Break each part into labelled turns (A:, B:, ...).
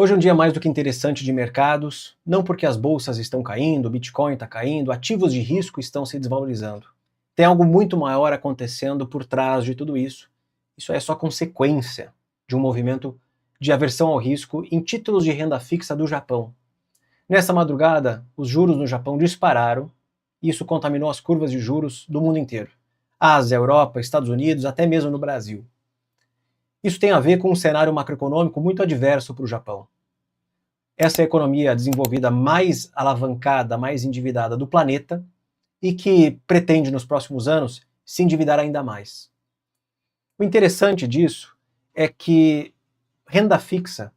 A: Hoje é um dia mais do que interessante de mercados, não porque as bolsas estão caindo, o Bitcoin está caindo, ativos de risco estão se desvalorizando. Tem algo muito maior acontecendo por trás de tudo isso. Isso é só consequência de um movimento de aversão ao risco em títulos de renda fixa do Japão. Nessa madrugada, os juros no Japão dispararam e isso contaminou as curvas de juros do mundo inteiro. Ásia, Europa, Estados Unidos, até mesmo no Brasil. Isso tem a ver com um cenário macroeconômico muito adverso para o Japão. Essa é a economia desenvolvida mais alavancada, mais endividada do planeta e que pretende, nos próximos anos, se endividar ainda mais. O interessante disso é que renda fixa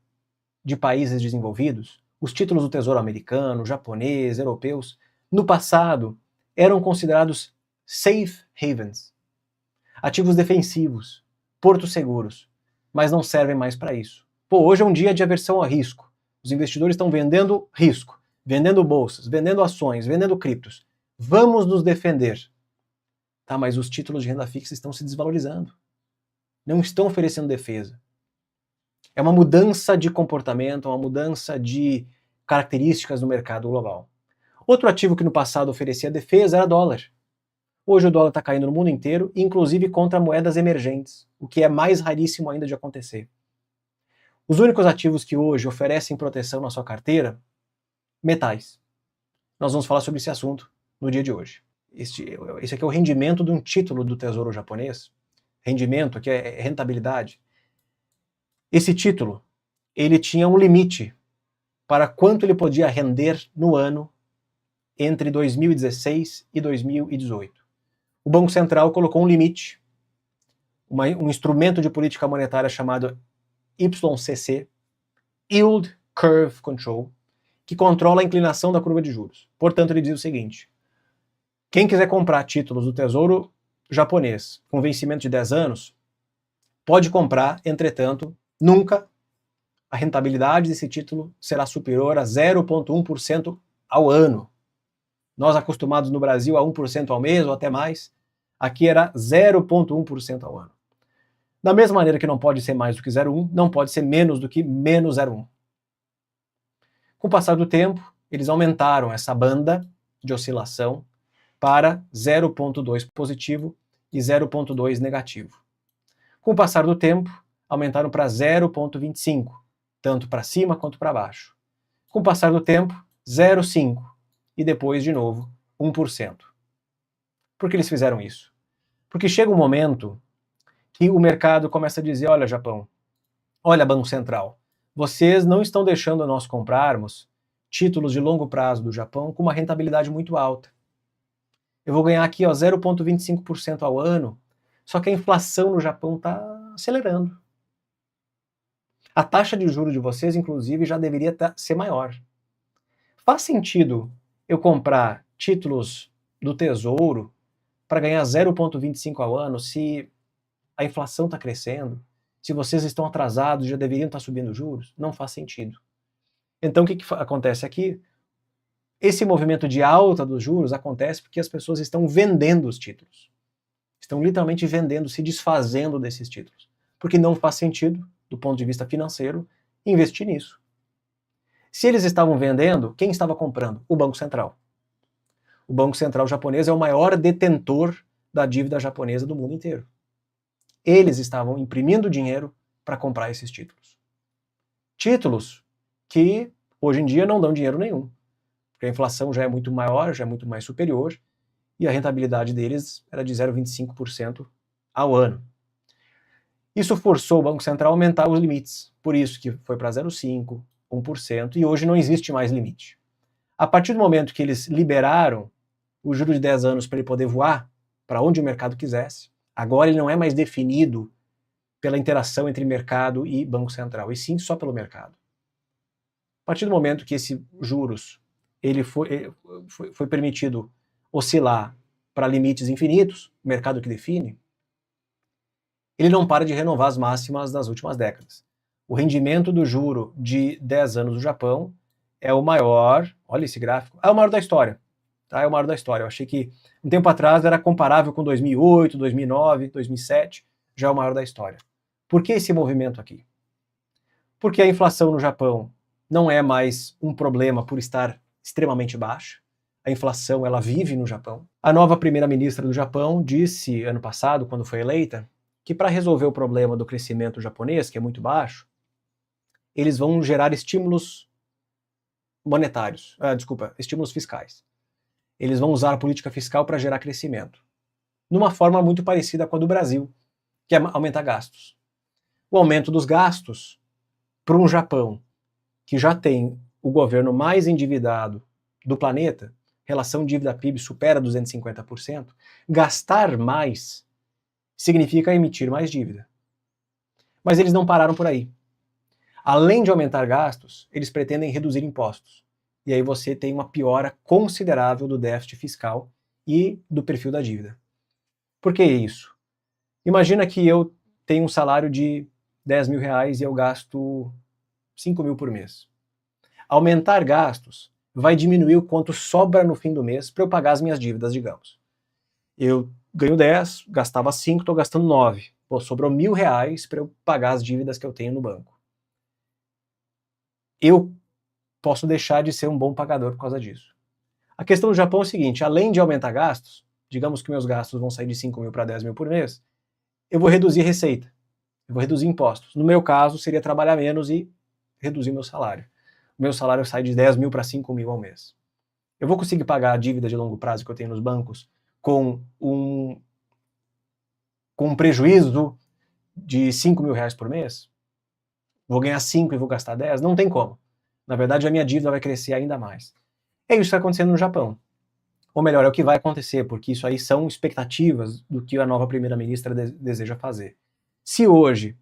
A: de países desenvolvidos, os títulos do Tesouro americano, japonês, europeus, no passado eram considerados safe havens, ativos defensivos, portos seguros, mas não servem mais para isso. Hoje é um dia de aversão a risco. Os investidores estão vendendo risco, vendendo bolsas, vendendo ações, vendendo criptos. Vamos nos defender. Tá, mas os títulos de renda fixa estão se desvalorizando. Não estão oferecendo defesa. É uma mudança de comportamento, uma mudança de características no mercado global. Outro ativo que no passado oferecia defesa era dólar. Hoje o dólar está caindo no mundo inteiro, inclusive contra moedas emergentes, o que é mais raríssimo ainda de acontecer. Os únicos ativos que hoje oferecem proteção na sua carteira, metais. Nós vamos falar sobre esse assunto no dia de hoje. Esse aqui é o rendimento de um título do Tesouro japonês. Rendimento, aqui é rentabilidade. Esse título, ele tinha um limite para quanto ele podia render no ano entre 2016 e 2018. O Banco Central colocou um limite, um instrumento de política monetária chamado YCC, Yield Curve Control, que controla a inclinação da curva de juros. Portanto, ele diz o seguinte: quem quiser comprar títulos do Tesouro japonês com vencimento de 10 anos, pode comprar, entretanto, nunca a rentabilidade desse título será superior a 0,1% ao ano. Nós acostumados no Brasil a 1% ao mês ou até mais, aqui era 0,1% ao ano. Da mesma maneira que não pode ser mais do que 0,1, não pode ser menos do que menos 0,1. Com o passar do tempo, eles aumentaram essa banda de oscilação para 0,2 positivo e 0,2 negativo. Com o passar do tempo, aumentaram para 0,25, tanto para cima quanto para baixo. Com o passar do tempo, 0,5 e depois, de novo, 1%. Por que eles fizeram isso? Porque chega um momento que o mercado começa a dizer: olha, Japão, olha, Banco Central, vocês não estão deixando nós comprarmos títulos de longo prazo do Japão com uma rentabilidade muito alta. Eu vou ganhar aqui 0,25% ao ano, só que a inflação no Japão está acelerando. A taxa de juros de vocês, inclusive, já deveria ser maior. Faz sentido eu comprar títulos do Tesouro para ganhar 0,25 ao ano se a inflação está crescendo, se vocês estão atrasados, já deveriam estar subindo juros? Não faz sentido. Então o que acontece aqui? Esse movimento de alta dos juros acontece porque as pessoas estão vendendo os títulos. Estão literalmente vendendo, se desfazendo desses títulos. Porque não faz sentido, do ponto de vista financeiro, investir nisso. Se eles estavam vendendo, quem estava comprando? O Banco Central. O Banco Central japonês é o maior detentor da dívida japonesa do mundo inteiro. Eles estavam imprimindo dinheiro para comprar esses títulos. Títulos que hoje em dia não dão dinheiro nenhum, porque a inflação já é muito maior, já é muito mais superior, e a rentabilidade deles era de 0,25% ao ano. Isso forçou o Banco Central a aumentar os limites, por isso que foi para 0,5%, 1%, e hoje não existe mais limite. A partir do momento que eles liberaram o juro de 10 anos para ele poder voar para onde o mercado quisesse, agora ele não é mais definido pela interação entre mercado e Banco Central, e sim só pelo mercado. A partir do momento que esse juros ele foi permitido oscilar para limites infinitos, o mercado que define, ele não para de renovar as máximas das últimas décadas. O rendimento do juro de 10 anos do Japão é o maior, olha esse gráfico, é o maior da história. Tá? É o maior da história. Eu achei que um tempo atrás era comparável com 2008, 2009, 2007, já é o maior da história. Por que esse movimento aqui? Porque a inflação no Japão não é mais um problema por estar extremamente baixa. A inflação, ela vive no Japão. A nova primeira-ministra do Japão disse ano passado, quando foi eleita, que para resolver o problema do crescimento japonês, que é muito baixo, eles vão gerar estímulos monetários, estímulos fiscais. Eles vão usar a política fiscal para gerar crescimento. Numa forma muito parecida com a do Brasil, que é aumentar gastos. O aumento dos gastos para um Japão que já tem o governo mais endividado do planeta, relação dívida-PIB supera 250%, gastar mais significa emitir mais dívida. Mas eles não pararam por aí. Além de aumentar gastos, eles pretendem reduzir impostos. E aí você tem uma piora considerável do déficit fiscal e do perfil da dívida. Por que isso? Imagina que eu tenho um salário de 10 mil reais e eu gasto 5 mil por mês. Aumentar gastos vai diminuir o quanto sobra no fim do mês para eu pagar as minhas dívidas, digamos. Eu ganho 10, gastava 5, estou gastando 9. Pô, sobrou R$1.000 para eu pagar as dívidas que eu tenho no banco. Eu posso deixar de ser um bom pagador por causa disso. A questão do Japão é o seguinte, além de aumentar gastos, digamos que meus gastos vão sair de 5 mil para 10 mil por mês, eu vou reduzir receita, eu vou reduzir impostos. No meu caso, seria trabalhar menos e reduzir meu salário. O meu salário sai de 10 mil para 5 mil ao mês. Eu vou conseguir pagar a dívida de longo prazo que eu tenho nos bancos com um prejuízo de 5 mil reais por mês? Vou ganhar 5 e vou gastar 10? Não tem como. Na verdade, a minha dívida vai crescer ainda mais. É isso que está acontecendo no Japão. Ou melhor, é o que vai acontecer, porque isso aí são expectativas do que a nova primeira-ministra deseja fazer. Se hoje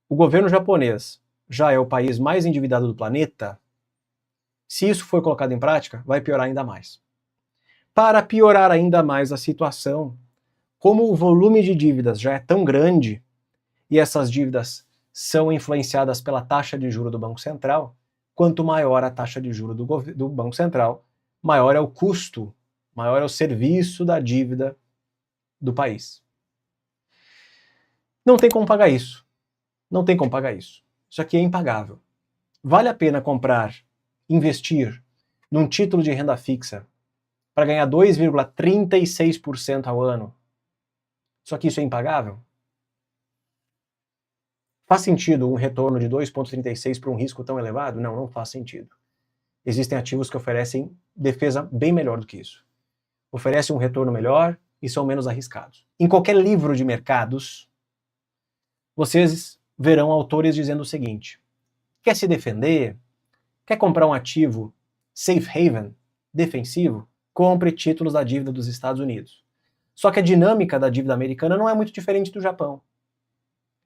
A: o governo japonês já é o país mais endividado do planeta, se isso for colocado em prática, vai piorar ainda mais. Para piorar ainda mais a situação, como o volume de dívidas já é tão grande e essas dívidas são influenciadas pela taxa de juros do Banco Central, quanto maior a taxa de juros do Banco Central, maior é o custo, maior é o serviço da dívida do país. Não tem como pagar isso. Não tem como pagar isso. Isso aqui é impagável. Vale a pena investir num título de renda fixa para ganhar 2,36% ao ano? Só que isso é impagável? Faz sentido um retorno de 2,36 para um risco tão elevado? Não, não faz sentido. Existem ativos que oferecem defesa bem melhor do que isso. Oferecem um retorno melhor e são menos arriscados. Em qualquer livro de mercados, vocês verão autores dizendo o seguinte: quer se defender? Quer comprar um ativo safe haven, defensivo? Compre títulos da dívida dos Estados Unidos. Só que a dinâmica da dívida americana não é muito diferente do Japão.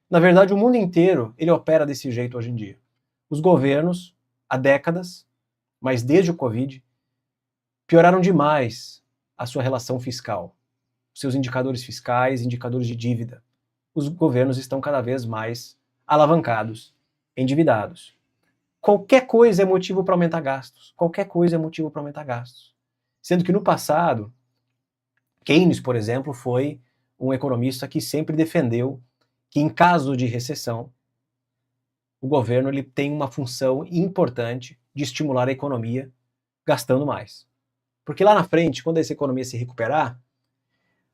A: Na verdade, o mundo inteiro ele opera desse jeito hoje em dia. Os governos, há décadas, mas desde o Covid, pioraram demais a sua relação fiscal, seus indicadores fiscais, indicadores de dívida. Os governos estão cada vez mais alavancados, endividados. Qualquer coisa é motivo para aumentar gastos. Qualquer coisa é motivo para aumentar gastos. Sendo que no passado, Keynes, por exemplo, foi um economista que sempre defendeu que em caso de recessão, o governo ele tem uma função importante de estimular a economia gastando mais. Porque lá na frente, quando essa economia se recuperar,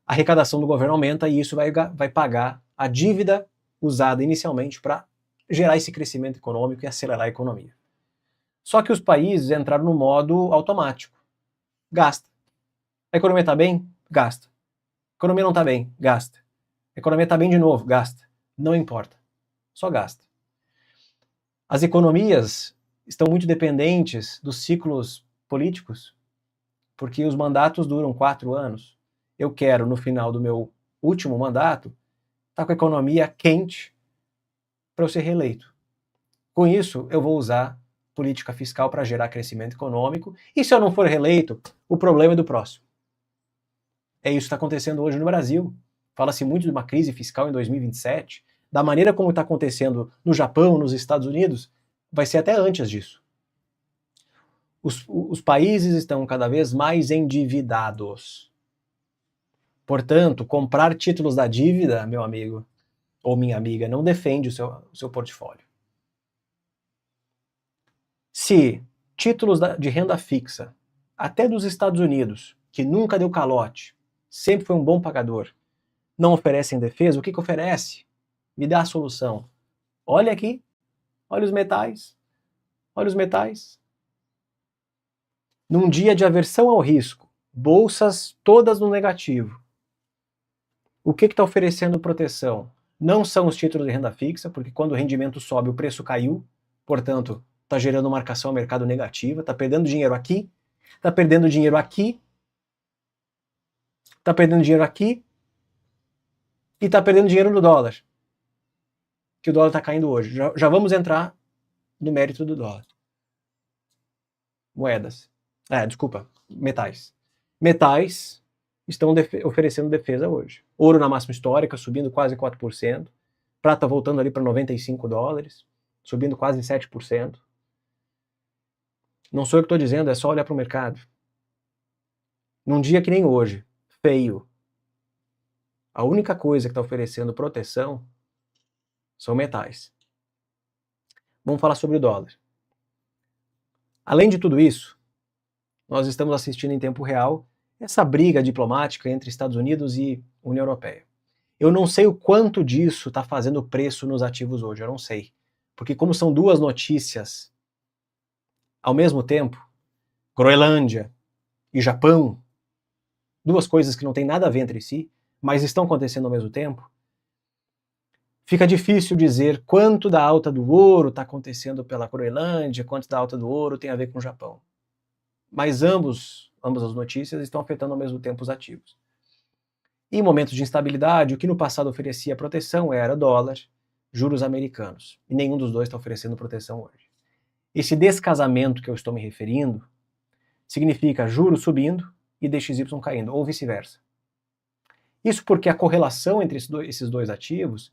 A: a arrecadação do governo aumenta e isso vai pagar a dívida usada inicialmente para gerar esse crescimento econômico e acelerar a economia. Só que os países entraram no modo automático. Gasta. A economia está bem? Gasta. A economia não está bem? Gasta. A economia está bem de novo? Gasta. Não importa. Só gasta. As economias estão muito dependentes dos ciclos políticos, porque os mandatos duram 4 anos. Eu quero, no final do meu último mandato, estar com a economia quente para eu ser reeleito. Com isso, eu vou usar política fiscal para gerar crescimento econômico, e se eu não for reeleito, o problema é do próximo. É isso que está acontecendo hoje no Brasil. Fala-se muito de uma crise fiscal em 2027, da maneira como está acontecendo no Japão, nos Estados Unidos, vai ser até antes disso. Os países estão cada vez mais endividados. Portanto, comprar títulos da dívida, meu amigo ou minha amiga, não defende o seu portfólio. Se títulos de renda fixa, até dos Estados Unidos, que nunca deu calote, sempre foi um bom pagador, não oferecem defesa, o que oferece? Me dá a solução. Olha aqui, olha os metais, olha os metais. Num dia de aversão ao risco, bolsas todas no negativo. O que está oferecendo proteção? Não são os títulos de renda fixa, porque quando o rendimento sobe, o preço caiu, portanto, está gerando marcação ao mercado negativa, está perdendo dinheiro aqui, está perdendo dinheiro aqui, está perdendo dinheiro aqui, e está perdendo dinheiro no dólar, que o dólar está caindo hoje. Já vamos entrar no mérito do dólar. Moedas. Desculpa, metais. Metais estão oferecendo defesa hoje. Ouro na máxima histórica, subindo quase 4%. Prata voltando ali para $95, subindo quase 7%. Não sou eu que estou dizendo, é só olhar para o mercado. Num dia que nem hoje, feio, a única coisa que está oferecendo proteção são metais. Vamos falar sobre o dólar. Além de tudo isso, nós estamos assistindo em tempo real essa briga diplomática entre Estados Unidos e União Europeia. Eu não sei o quanto disso está fazendo preço nos ativos hoje, eu não sei. Porque como são duas notícias ao mesmo tempo, Groenlândia e Japão, duas coisas que não têm nada a ver entre si, mas estão acontecendo ao mesmo tempo, fica difícil dizer quanto da alta do ouro está acontecendo pela Groenlândia, quanto da alta do ouro tem a ver com o Japão. Mas ambas as notícias estão afetando ao mesmo tempo os ativos. Em momentos de instabilidade, o que no passado oferecia proteção era dólar, juros americanos. E nenhum dos dois está oferecendo proteção hoje. Esse descasamento que eu estou me referindo significa juros subindo e DXY caindo, ou vice-versa. Isso porque a correlação entre esses dois ativos,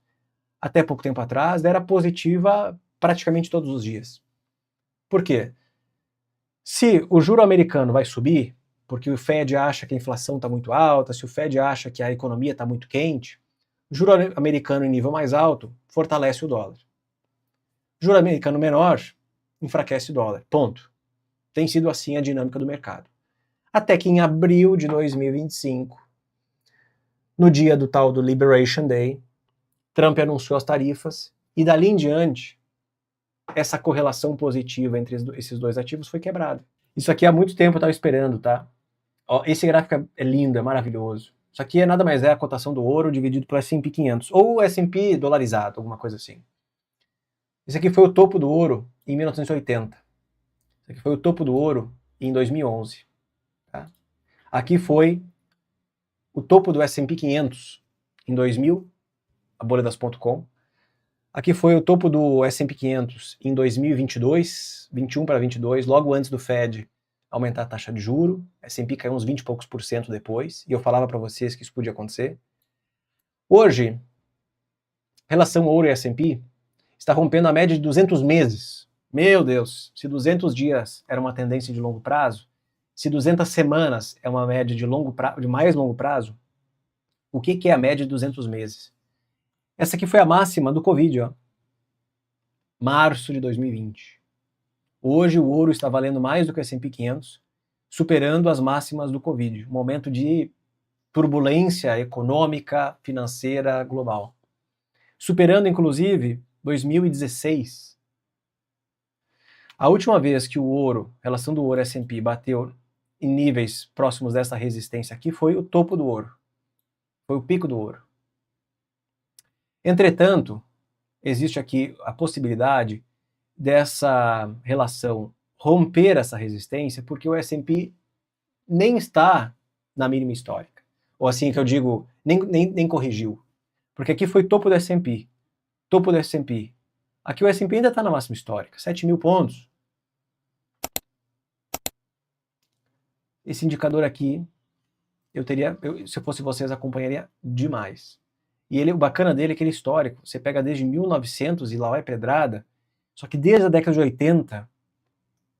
A: até pouco tempo atrás, era positiva praticamente todos os dias. Por quê? Se o juro americano vai subir, porque o Fed acha que a inflação está muito alta, se o Fed acha que a economia está muito quente, o juro americano em nível mais alto fortalece o dólar. Juro americano menor enfraquece o dólar. Ponto. Tem sido assim a dinâmica do mercado. Até que em abril de 2025, no dia do tal do Liberation Day, Trump anunciou as tarifas e dali em diante essa correlação positiva entre esses dois ativos foi quebrada. Isso aqui há muito tempo eu estava esperando, tá? Ó, esse gráfico é lindo, é maravilhoso. Isso aqui é nada mais a cotação do ouro dividido pelo S&P 500, ou S&P dolarizado, alguma coisa assim. Esse aqui foi o topo do ouro em 1980. Esse aqui foi o topo do ouro em 2011. Tá? Aqui foi o topo do S&P 500 em 2000, a bolha das .com. Aqui foi o topo do S&P 500 em 2022, 21 para 22, logo antes do Fed aumentar a taxa de juro. S&P caiu uns 20 e poucos % depois, e eu falava para vocês que isso podia acontecer. Hoje, relação ouro e S&P está rompendo a média de 200 meses. Meu Deus, se 200 dias era uma tendência de longo prazo, se 200 semanas é uma média de mais longo prazo, o que é a média de 200 meses? Essa aqui foi a máxima do Covid, ó. Março de 2020. Hoje o ouro está valendo mais do que o S&P 500, superando as máximas do Covid, um momento de turbulência econômica, financeira, global. Superando, inclusive, 2016. A última vez que o ouro, relação do ouro S&P, bateu em níveis próximos dessa resistência aqui foi o topo do ouro. Foi o pico do ouro. Entretanto, existe aqui a possibilidade dessa relação romper essa resistência, porque o S&P nem está na mínima histórica. Ou assim que eu digo, nem corrigiu. Porque aqui foi topo do S&P. Topo do S&P. Aqui o S&P ainda está na máxima histórica, 7.000 pontos. Esse indicador aqui, se eu fosse vocês, acompanharia demais. E o bacana dele é que ele é histórico. Você pega desde 1900 e lá vai pedrada, só que desde a década de 80,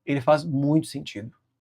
A: ele faz muito sentido.